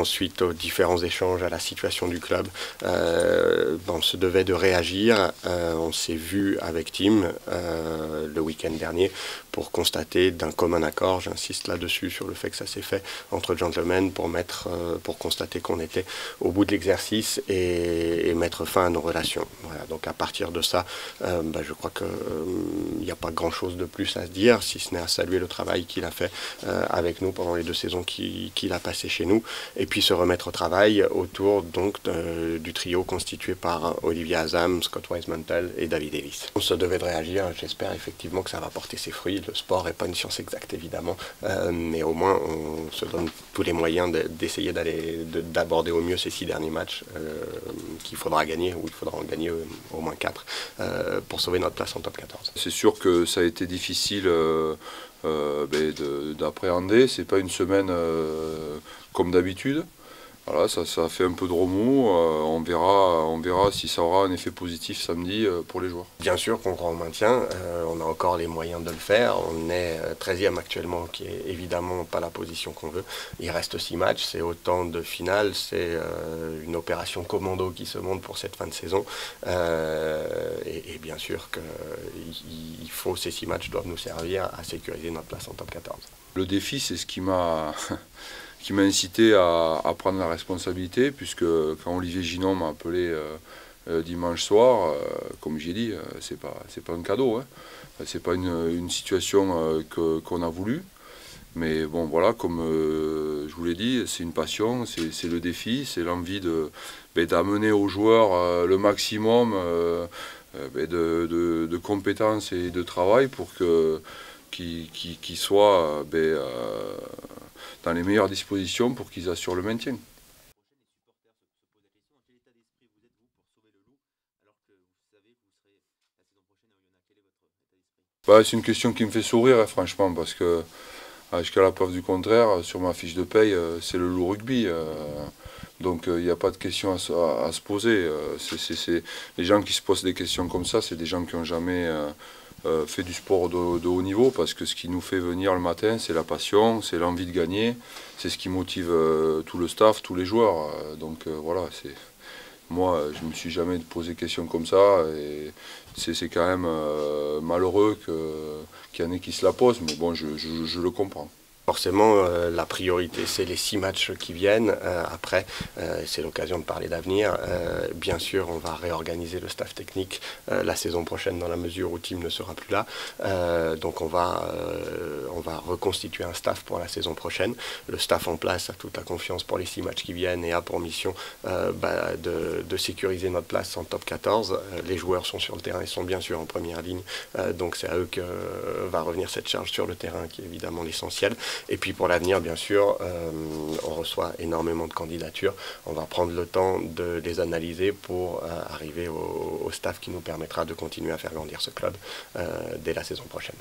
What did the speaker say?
Suite aux différents échanges, à la situation du club, on se devait de réagir. On s'est vu avec Tim le week-end dernier pour constater d'un commun accord, j'insiste là-dessus sur le fait que ça s'est fait entre gentlemen pour constater qu'on était au bout de l'exercice et mettre fin à nos relations. Voilà, donc à partir de ça, je crois qu'il n'y a pas grand-chose de plus à se dire, si ce n'est à saluer le travail qu'il a fait avec nous pendant les 2 saisons qu'il a passées chez nous, et puis se remettre au travail autour donc du trio constitué par Olivier Azam, Scott Wisemantel et David Davis. On se devait de réagir, j'espère effectivement que ça va porter ses fruits. Le sport n'est pas une science exacte évidemment, mais au moins on se donne tous les moyens d'essayer d'aborder au mieux ces 6 derniers matchs qu'il faudra gagner, ou il faudra en gagner au moins 4 pour sauver notre place en top 14. C'est sûr que ça a été difficile d'appréhender, c'est pas une semaine comme d'habitude. Voilà, ça a fait un peu de remous, on verra si ça aura un effet positif samedi pour les joueurs. Bien sûr qu'on croit au maintien, on a encore les moyens de le faire, on est 13e actuellement, qui est évidemment pas la position qu'on veut. Il reste 6 matchs, c'est autant de finales, c'est une opération commando qui se monte pour cette fin de saison. Et bien sûr que ces 6 matchs doivent nous servir à sécuriser notre place en top 14. Le défi, c'est ce qui m'a incité à prendre la responsabilité, puisque quand Olivier Ginon m'a appelé dimanche soir, comme j'ai dit, c'est pas un cadeau, hein. C'est pas une situation qu'on a voulu. Mais bon, voilà, comme je vous l'ai dit, c'est une passion, c'est le défi, c'est l'envie d'amener aux joueurs le maximum de compétences et de travail pour qu'ils soient dans les meilleures dispositions pour qu'ils assurent le maintien. C'est une question qui me fait sourire, hein, franchement, parce que jusqu'à la preuve du contraire, sur ma fiche de paye, c'est le loup rugby. Donc il n'y a pas de question à se poser. Les gens qui se posent des questions comme ça, c'est des gens qui n'ont jamais fait du sport de haut niveau, parce que ce qui nous fait venir le matin, c'est la passion, c'est l'envie de gagner, c'est ce qui motive tout le staff, tous les joueurs. Donc voilà, moi je ne me suis jamais posé question comme ça, et c'est quand même malheureux qu'il y en ait qui se la posent, mais bon, je le comprends. Forcément, la priorité, c'est les 6 matchs qui viennent. Après, c'est l'occasion de parler d'avenir. Bien sûr, on va réorganiser le staff technique la saison prochaine, dans la mesure où Tim ne sera plus là. Donc on va reconstituer un staff pour la saison prochaine. Le staff en place a toute la confiance pour les 6 matchs qui viennent et a pour mission de sécuriser notre place en top 14. Les joueurs sont sur le terrain et sont bien sûr en première ligne. Donc c'est à eux que va revenir cette charge sur le terrain, qui est évidemment l'essentiel. Et puis pour l'avenir, bien sûr, on reçoit énormément de candidatures. On va prendre le temps de les analyser pour arriver au staff qui nous permettra de continuer à faire grandir ce club dès la saison prochaine.